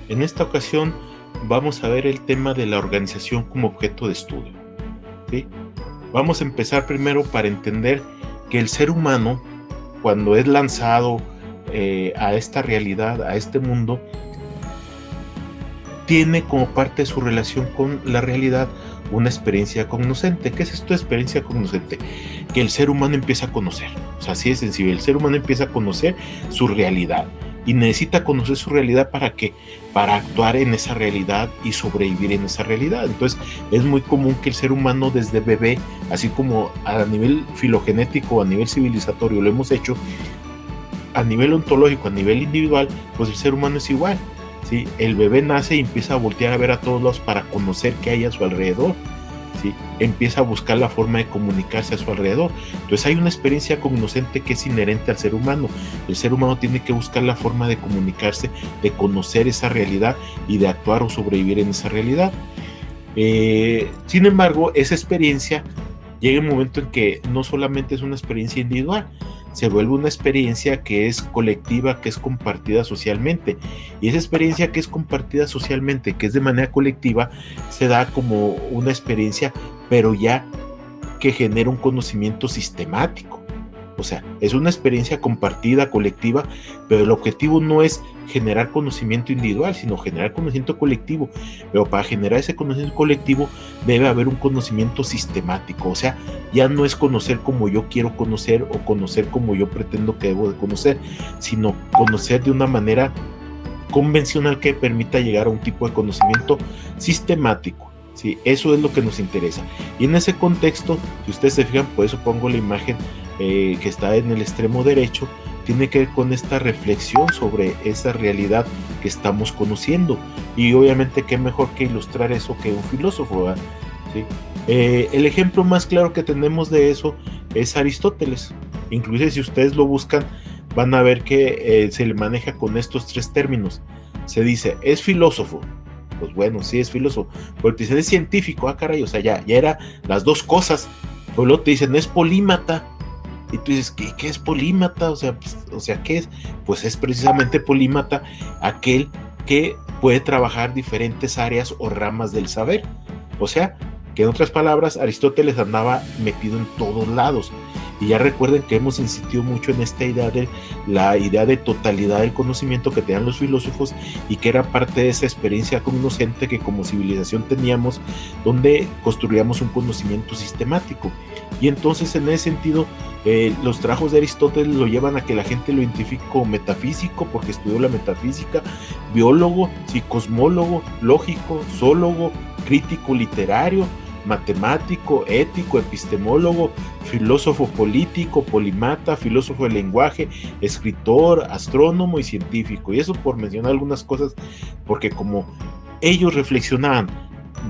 En esta ocasión vamos a ver el tema de la organización como objeto de estudio, ¿sí? Vamos a empezar primero para entender que el ser humano, cuando es lanzado a esta realidad, a este mundo, tiene como parte de su relación con la realidad una experiencia cognoscente. ¿Qué es esto de experiencia cognoscente? Que el ser humano empieza a conocer. O sea, así de sencillo. El ser humano empieza a conocer su realidad. Y necesita conocer su realidad ¿para qué? Para actuar en esa realidad y sobrevivir en esa realidad. Entonces, es muy común que el ser humano desde bebé, así como a nivel filogenético, a nivel civilizatorio lo hemos hecho, a nivel ontológico, a nivel individual, pues el ser humano es igual. ¿Sí? El bebé nace y empieza a voltear a ver a todos lados para conocer qué hay a su alrededor. ¿Sí? Empieza a buscar la forma de comunicarse a su alrededor. Entonces hay una experiencia cognoscente que es inherente al ser humano. El ser humano tiene que buscar la forma de comunicarse, de conocer esa realidad y de actuar o sobrevivir en esa realidad. Sin embargo, esa experiencia llega un momento en que no solamente es una experiencia individual, se vuelve una experiencia que es colectiva, que es compartida socialmente. Y esa experiencia que es compartida socialmente, que es de manera colectiva, se da como una experiencia, pero ya que genera un conocimiento sistemático. O sea, es una experiencia compartida, colectiva, pero el objetivo no es generar conocimiento individual, sino generar conocimiento colectivo. Pero para generar ese conocimiento colectivo debe haber un conocimiento sistemático. O sea, ya no es conocer como yo quiero conocer o conocer como yo pretendo que debo de conocer, sino conocer de una manera convencional que permita llegar a un tipo de conocimiento sistemático. Sí, eso es lo que nos interesa. Y en ese contexto, si ustedes se fijan, por eso pongo la imagen que está en el extremo derecho, tiene que ver con esta reflexión sobre esa realidad que estamos conociendo. Y obviamente qué mejor que ilustrar eso que un filósofo, ¿verdad? ¿Sí? El ejemplo más claro que tenemos de eso es Aristóteles. Inclusive si ustedes lo buscan, van a ver que se le maneja con estos tres términos. Se dice, es filósofo. Pues bueno, sí es filósofo. Pero te dicen, es científico. Ah, caray, o sea, ya era las dos cosas. Pero luego te dicen, es polímata. Y tú dices, ¿qué es polímata? O sea, ¿qué es? Pues es precisamente polímata aquel que puede trabajar diferentes áreas o ramas del saber. O sea, que en otras palabras, Aristóteles andaba metido en todos lados. Y ya recuerden que hemos insistido mucho en esta idea de la idea de totalidad del conocimiento que tenían los filósofos y que era parte de esa experiencia cognoscente que como civilización teníamos, donde construíamos un conocimiento sistemático. Y entonces en ese sentido, los trabajos de Aristóteles lo llevan a que la gente lo identifique como metafísico porque estudió la metafísica, biólogo, cosmólogo, lógico, zoólogo, crítico literario, matemático, ético, epistemólogo, filósofo político, polimata, filósofo del lenguaje, escritor, astrónomo y científico. Y eso por mencionar algunas cosas, porque como ellos reflexionaban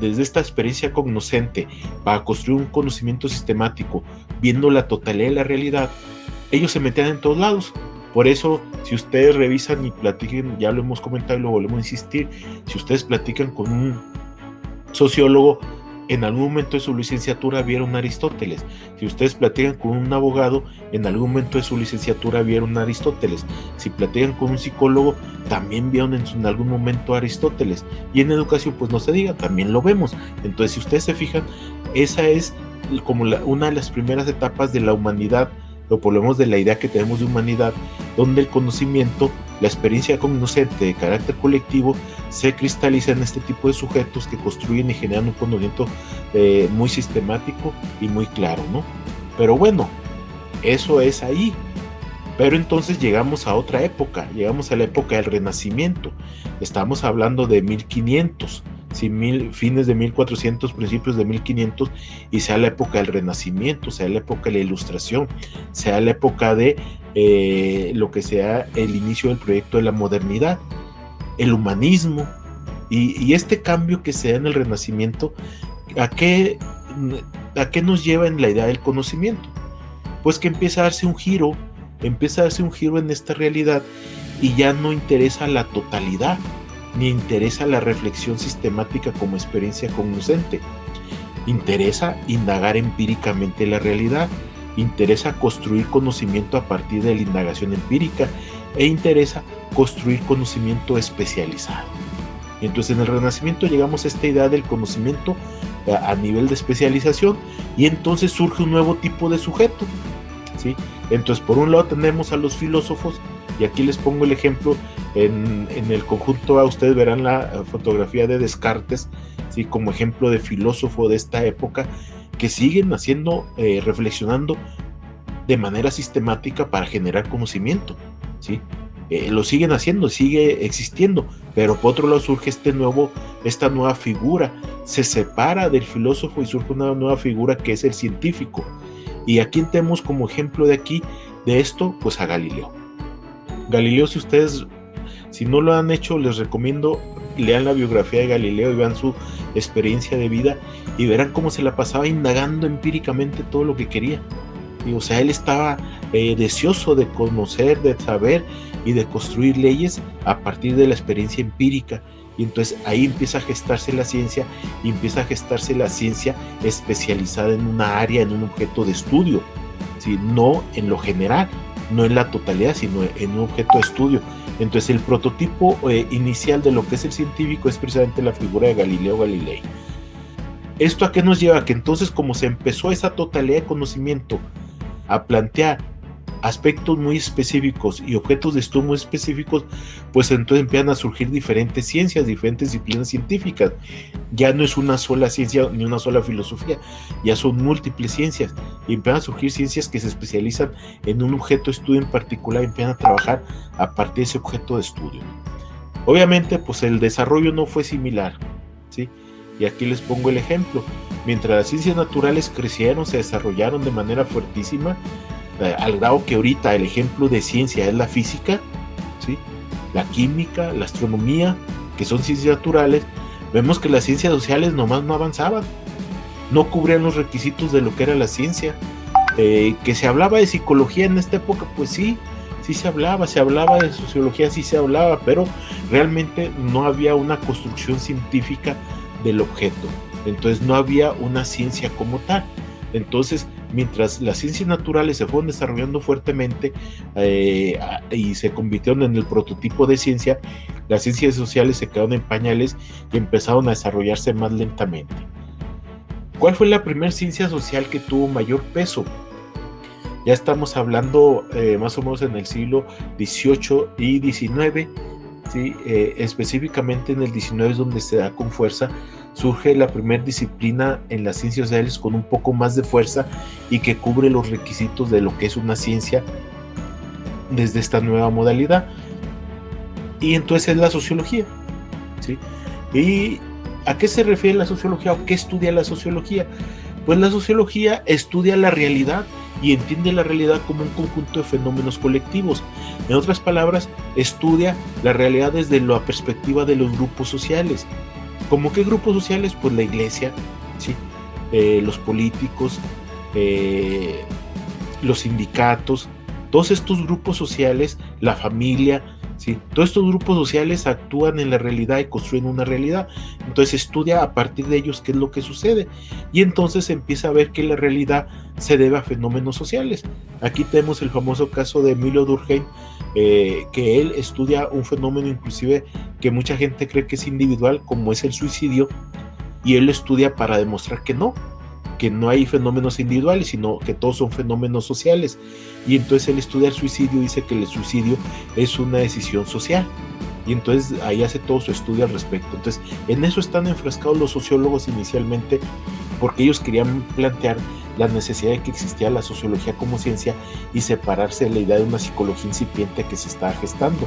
desde esta experiencia cognoscente para construir un conocimiento sistemático, viendo la totalidad de la realidad, ellos se metían en todos lados. Por eso, si ustedes revisan y platiquen, ya lo hemos comentado y lo volvemos a insistir, si ustedes platican con un sociólogo, en algún momento de su licenciatura vieron a Aristóteles. Si ustedes platican con un abogado, en algún momento de su licenciatura vieron a Aristóteles. Si platican con un psicólogo, también vieron en algún momento a Aristóteles. Y en educación, pues no se diga, también lo vemos. Entonces, si ustedes se fijan, esa es como una de las primeras etapas de la humanidad, o por lo menos de la idea que tenemos de humanidad, donde el conocimiento, la experiencia cognoscente de carácter colectivo, se cristaliza en este tipo de sujetos que construyen y generan un conocimiento muy sistemático y muy claro, ¿no? Pero bueno, eso es ahí. Pero entonces llegamos a otra época, llegamos a la época del Renacimiento. Estamos hablando de 1500, ¿sí? Fines de 1400, principios de 1500, y sea la época del Renacimiento, sea la época de la Ilustración, sea la época de lo que sea el inicio del proyecto de la modernidad, el humanismo, y este cambio que se da en el Renacimiento, ¿a qué nos lleva en la idea del conocimiento? Pues que empieza a darse un giro en esta realidad y ya no interesa la totalidad, ni interesa la reflexión sistemática como experiencia cognoscente. Interesa indagar empíricamente la realidad, interesa construir conocimiento a partir de la indagación empírica e interesa construir conocimiento especializado. Y entonces en el Renacimiento llegamos a esta idea del conocimiento a nivel de especialización, y entonces surge un nuevo tipo de sujeto, ¿sí? Entonces por un lado tenemos a los filósofos, y aquí les pongo el ejemplo, en el conjunto A ustedes verán la fotografía de Descartes, ¿sí? Como ejemplo de filósofo de esta época, que siguen haciendo, reflexionando de manera sistemática para generar conocimiento, ¿sí? Lo siguen haciendo, sigue existiendo, pero por otro lado surge esta nueva figura, se separa del filósofo y surge una nueva figura que es el científico. Y aquí tenemos como ejemplo de esto, pues a Galileo. Galileo, si no lo han hecho, les recomiendo lean la biografía de Galileo y vean su experiencia de vida y verán cómo se la pasaba indagando empíricamente todo lo que quería. O sea, él estaba deseoso de conocer, de saber y de construir leyes a partir de la experiencia empírica. Y entonces ahí empieza a gestarse la ciencia, y empieza a gestarse la ciencia especializada en una área, en un objeto de estudio, ¿sí? No en lo general, no en la totalidad, sino en un objeto de estudio. Entonces el prototipo inicial de lo que es el científico es precisamente la figura de Galileo Galilei. ¿Esto a qué nos lleva? Que entonces, como se empezó esa totalidad de conocimiento a plantear aspectos muy específicos y objetos de estudio muy específicos, pues entonces empiezan a surgir diferentes ciencias, diferentes disciplinas científicas. Ya no es una sola ciencia ni una sola filosofía, ya son múltiples ciencias, y empiezan a surgir ciencias que se especializan en un objeto de estudio en particular y empiezan a trabajar a partir de ese objeto de estudio. Obviamente, pues el desarrollo no fue similar, ¿sí? Y aquí les pongo el ejemplo. Mientras las ciencias naturales crecieron, se desarrollaron de manera fuertísima, al grado que ahorita el ejemplo de ciencia es la física, ¿sí? La química, la astronomía, que son ciencias naturales, vemos que las ciencias sociales nomás no avanzaban, no cubrían los requisitos de lo que era la ciencia. Que se hablaba de psicología en esta época, pues sí se hablaba de sociología, sí se hablaba, pero realmente no había una construcción científica del objeto. Entonces no había una ciencia como tal. Entonces, mientras las ciencias naturales se fueron desarrollando fuertemente y se convirtieron en el prototipo de ciencia, las ciencias sociales se quedaron en pañales y empezaron a desarrollarse más lentamente. ¿Cuál fue la primera ciencia social que tuvo mayor peso? Ya estamos hablando más o menos en el siglo XVIII y XIX, ¿sí? Específicamente en el XIX es donde se da con fuerza, surge la primera disciplina en las ciencias sociales con un poco más de fuerza y que cubre los requisitos de lo que es una ciencia desde esta nueva modalidad. Y entonces es la sociología, ¿sí? ¿Y a qué se refiere la sociología o qué estudia la sociología? Pues la sociología estudia la realidad y entiende la realidad como un conjunto de fenómenos colectivos. En otras palabras, estudia la realidad desde la perspectiva de los grupos sociales. ¿Cómo qué grupos sociales? Pues la iglesia, ¿sí? Los políticos, los sindicatos, todos estos grupos sociales, la familia, ¿sí? Todos estos grupos sociales actúan en la realidad y construyen una realidad. Entonces estudia a partir de ellos qué es lo que sucede, y entonces empieza a ver que la realidad se debe a fenómenos sociales. Aquí tenemos el famoso caso de Emilio Durkheim, que él estudia un fenómeno inclusive que mucha gente cree que es individual, como es el suicidio, y él estudia para demostrar que no hay fenómenos individuales, sino que todos son fenómenos sociales. Y entonces él estudia el suicidio, dice que el suicidio es una decisión social, y entonces ahí hace todo su estudio al respecto. Entonces en eso están enfrascados los sociólogos inicialmente, porque ellos querían plantear la necesidad de que existía la sociología como ciencia y separarse de la idea de una psicología incipiente que se estaba gestando.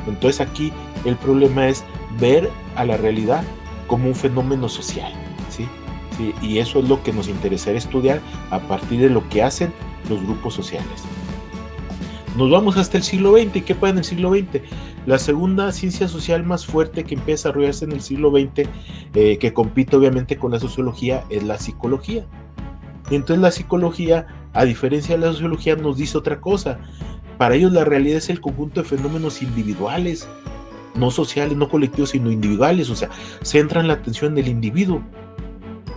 Entonces aquí el problema es ver a la realidad como un fenómeno social, ¿sí? Sí, y eso es lo que nos interesaría estudiar a partir de lo que hacen los grupos sociales. Nos vamos hasta el siglo XX. ¿Y qué pasa en el siglo XX? La segunda ciencia social más fuerte que empieza a desarrollarse en el siglo XX, que compite obviamente con la sociología, es la psicología. Y entonces la psicología, a diferencia de la sociología, nos dice otra cosa. Para ellos la realidad es el conjunto de fenómenos individuales, no sociales, no colectivos, sino individuales. O sea, centran la atención en el individuo.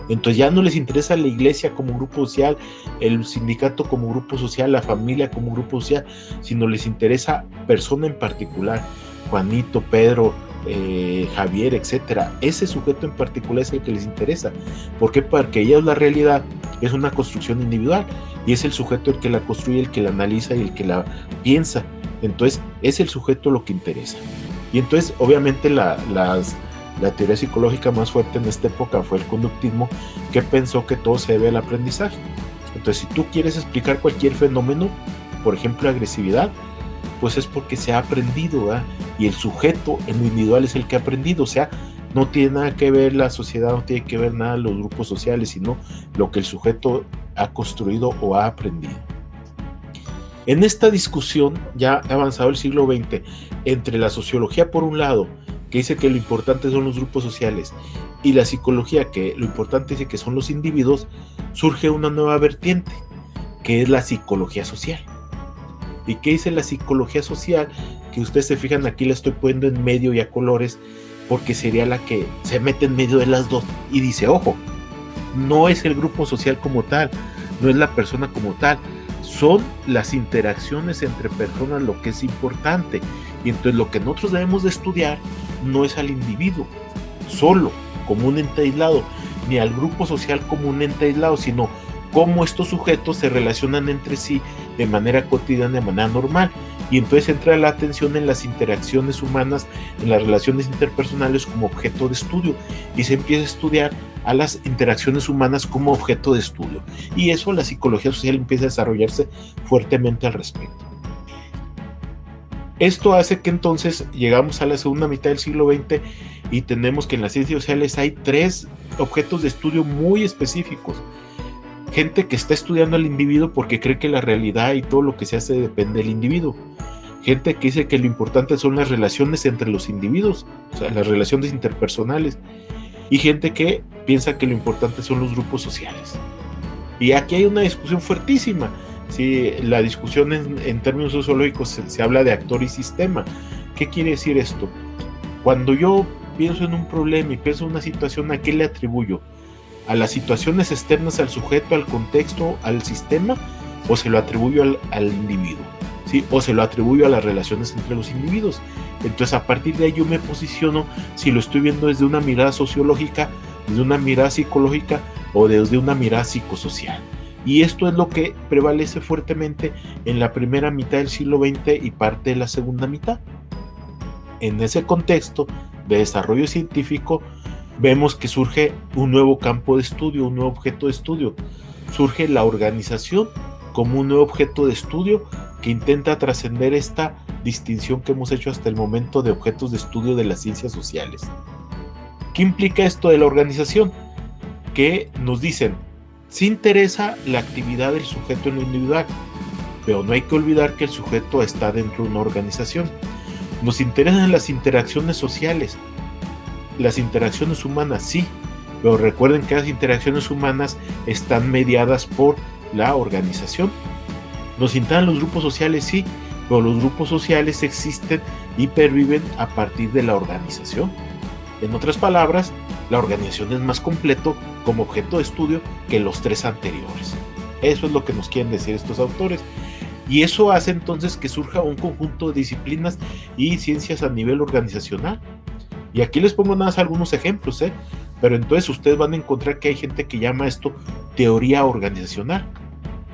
Entonces ya no les interesa la iglesia como grupo social, el sindicato como grupo social, la familia como grupo social, sino les interesa persona en particular, Juanito, Pedro, Javier, etcétera. Ese sujeto en particular es el que les interesa. ¿Por qué? Porque ellos la realidad es una construcción individual y es el sujeto el que la construye, el que la analiza y el que la piensa. Entonces es el sujeto lo que interesa. Y entonces obviamente la teoría psicológica más fuerte en esta época fue el conductismo, que pensó que todo se debe al aprendizaje. Entonces si tú quieres explicar cualquier fenómeno, por ejemplo agresividad, pues es porque se ha aprendido, ¿verdad? Y el sujeto en lo individual es el que ha aprendido, o sea, no tiene nada que ver la sociedad, no tiene que ver nada los grupos sociales, sino lo que el sujeto ha construido o ha aprendido. En esta discusión, ya avanzado el siglo XX, entre la sociología por un lado, que dice que lo importante son los grupos sociales, y la psicología, que lo importante dice que son los individuos, surge una nueva vertiente, que es la psicología social. ¿Y qué dice la psicología social? Que ustedes se fijan, aquí la estoy poniendo en medio y a colores, porque sería la que se mete en medio de las dos y dice, ojo, no es el grupo social como tal, no es la persona como tal, son las interacciones entre personas lo que es importante. Y entonces lo que nosotros debemos de estudiar no es al individuo solo, como un ente aislado, ni al grupo social como un ente aislado, sino cómo estos sujetos se relacionan entre sí de manera cotidiana, de manera normal. Y entonces entra la atención en las interacciones humanas, en las relaciones interpersonales como objeto de estudio, y se empieza a estudiar a las interacciones humanas como objeto de estudio. Y eso, la psicología social empieza a desarrollarse fuertemente al respecto. Esto hace que entonces llegamos a la segunda mitad del siglo XX y tenemos que en las ciencias sociales hay 3 objetos de estudio muy específicos. Gente que está estudiando al individuo porque cree que la realidad y todo lo que se hace depende del individuo. Gente que dice que lo importante son las relaciones entre los individuos, o sea, las relaciones interpersonales. Y gente que piensa que lo importante son los grupos sociales. Y aquí hay una discusión fuertísima. Sí, la discusión en términos sociológicos se habla de actor y sistema. ¿Qué quiere decir esto? Cuando yo pienso en un problema y pienso en una situación, ¿a qué le atribuyo? ¿A las situaciones externas al sujeto, al contexto, al sistema? ¿O se lo atribuyo al individuo? ¿Sí? ¿O se lo atribuyo a las relaciones entre los individuos? Entonces a partir de ahí yo me posiciono si lo estoy viendo desde una mirada sociológica, desde una mirada psicológica o desde una mirada psicosocial. Y esto es lo que prevalece fuertemente en la primera mitad del siglo XX y parte de la segunda mitad. En ese contexto de desarrollo científico vemos que surge un nuevo campo de estudio, un nuevo objeto de estudio. Surge la organización como un nuevo objeto de estudio que intenta trascender esta distinción que hemos hecho hasta el momento de objetos de estudio de las ciencias sociales. ¿Qué implica esto de la organización? Que nos dicen, sí interesa la actividad del sujeto en lo individual, pero no hay que olvidar que el sujeto está dentro de una organización. Nos interesan las interacciones sociales, las interacciones humanas, sí, pero recuerden que las interacciones humanas están mediadas por la organización. Nos interesan los grupos sociales, sí, pero los grupos sociales existen y perviven a partir de la organización. En otras palabras, la organización es más completo como objeto de estudio que los 3 anteriores. Eso es lo que nos quieren decir estos autores. Y eso hace entonces que surja un conjunto de disciplinas y ciencias a nivel organizacional. Y aquí les pongo nada más algunos ejemplos, pero entonces ustedes van a encontrar que hay gente que llama esto teoría organizacional.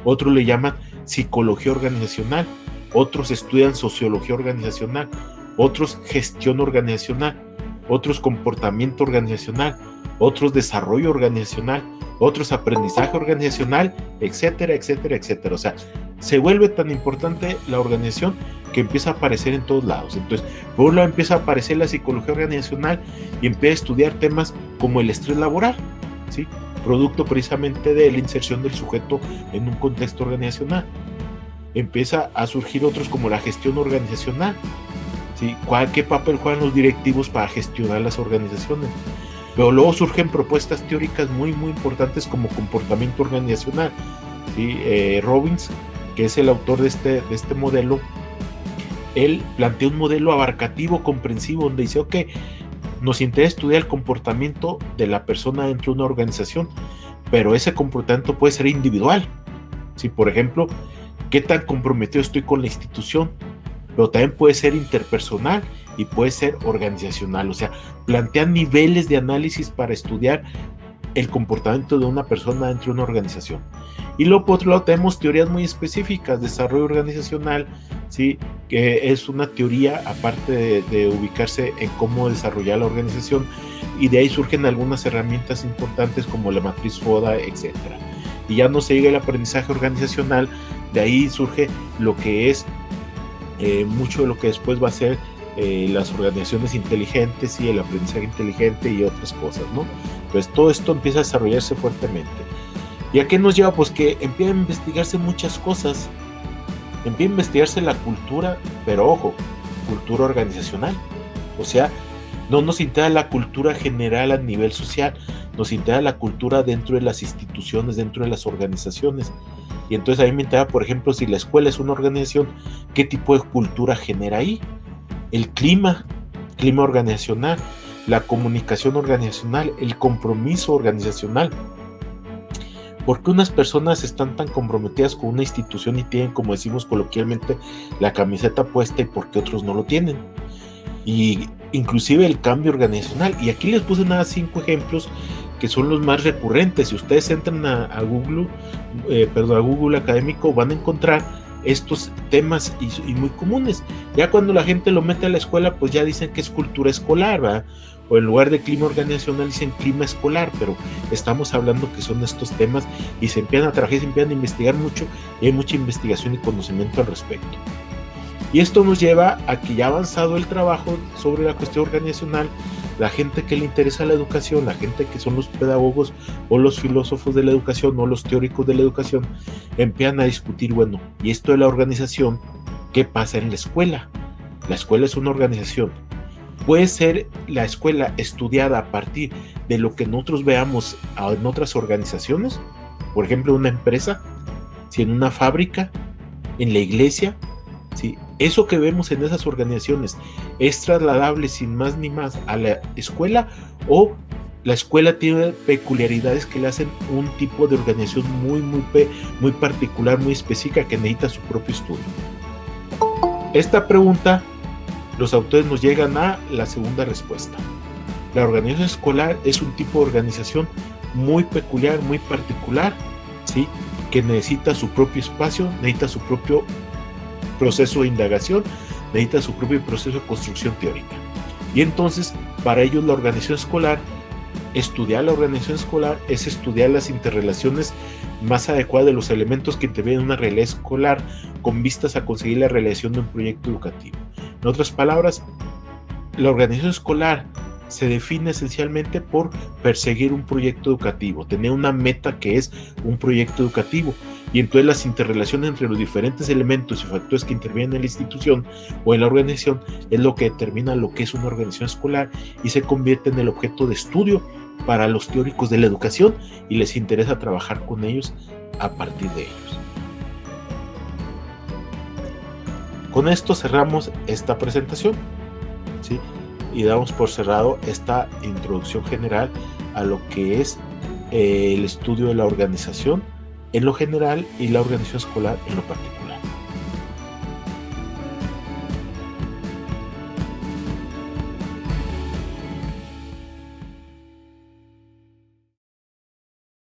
Otros le llaman psicología organizacional. Otros estudian sociología organizacional. Otros gestión organizacional. Otros comportamiento organizacional. Otros desarrollo organizacional. Otros aprendizaje organizacional, etcétera, etcétera, etcétera. O sea, se vuelve tan importante la organización que empieza a aparecer en todos lados. Entonces, por un lado empieza a aparecer la psicología organizacional y empieza a estudiar temas como el estrés laboral, ¿sí? Producto precisamente de la inserción del sujeto en un contexto organizacional. Empieza a surgir otros como la gestión organizacional, ¿sí? ¿Qué papel juegan los directivos para gestionar las organizaciones? Pero luego surgen propuestas teóricas muy, muy importantes como comportamiento organizacional, ¿sí? Robbins, que es el autor de este modelo, él plantea un modelo abarcativo, comprensivo, donde dice, ok, nos interesa estudiar el comportamiento de la persona dentro de una organización, pero ese comportamiento puede ser individual. ¿Sí? Por ejemplo, ¿qué tan comprometido estoy con la institución? Pero también puede ser interpersonal y puede ser organizacional. O sea, plantea niveles de análisis para estudiar el comportamiento de una persona dentro de una organización. Y luego, por otro lado, tenemos teorías muy específicas, desarrollo organizacional, ¿sí? Que es una teoría, aparte de ubicarse en cómo desarrollar la organización, y de ahí surgen algunas herramientas importantes como la matriz FODA, etc. Y ya no se llega el aprendizaje organizacional, de ahí surge lo que es mucho de lo que después va a ser las organizaciones inteligentes y el aprendizaje inteligente y otras cosas, ¿no? Pues todo esto empieza a desarrollarse fuertemente. ¿Y a qué nos lleva? Pues que empiezan a investigarse muchas cosas. Empieza a investigarse la cultura, pero ojo, cultura organizacional. O sea, no nos interesa la cultura general a nivel social, nos interesa la cultura dentro de las instituciones, dentro de las organizaciones. Y entonces a mí me interesa, por ejemplo, si la escuela es una organización, ¿qué tipo de cultura genera ahí? El clima organizacional, la comunicación organizacional, el compromiso organizacional. ¿Por qué unas personas están tan comprometidas con una institución y tienen, como decimos coloquialmente, la camiseta puesta y por qué otros no lo tienen? Y inclusive el cambio organizacional. Y aquí les puse nada 5 ejemplos que son los más recurrentes. Si ustedes entran a Google Académico, van a encontrar estos temas y muy comunes. Ya cuando la gente lo mete a la escuela, pues ya dicen que es cultura escolar, ¿verdad? O en lugar de clima organizacional dicen clima escolar, pero estamos hablando que son estos temas y se empiezan a trabajar, se empiezan a investigar mucho y hay mucha investigación y conocimiento al respecto. Y esto nos lleva a que ya avanzado el trabajo sobre la cuestión organizacional, la gente que le interesa la educación, la gente que son los pedagogos o los filósofos de la educación o los teóricos de la educación, empiezan a discutir, bueno, y esto de la organización, ¿qué pasa en la escuela? La escuela es una organización. Puede ser la escuela estudiada a partir de lo que nosotros veamos en otras organizaciones, por ejemplo, una empresa, si en una fábrica, en la iglesia, ¿sí? Eso que vemos en esas organizaciones es trasladable sin más ni más a la escuela, o la escuela tiene peculiaridades que le hacen un tipo de organización muy particular, muy específica, que necesita su propio estudio. Esta pregunta, los autores nos llegan a la segunda respuesta. La organización escolar es un tipo de organización muy peculiar, muy particular, ¿sí? Que necesita su propio espacio, necesita su propio proceso de indagación, necesita su propio proceso de construcción teórica. Y entonces, para ellos la organización escolar, estudiar la organización escolar es estudiar las interrelaciones más adecuadas de los elementos que intervienen en una realidad escolar con vistas a conseguir la realización de un proyecto educativo. En otras palabras, la organización escolar se define esencialmente por perseguir un proyecto educativo, tener una meta que es un proyecto educativo, y entonces las interrelaciones entre los diferentes elementos y factores que intervienen en la institución o en la organización es lo que determina lo que es una organización escolar y se convierte en el objeto de estudio para los teóricos de la educación y les interesa trabajar con ellos a partir de ellos. Con esto cerramos esta presentación, ¿sí? Y damos por cerrado esta introducción general a lo que es el estudio de la organización en lo general y la organización escolar en lo particular.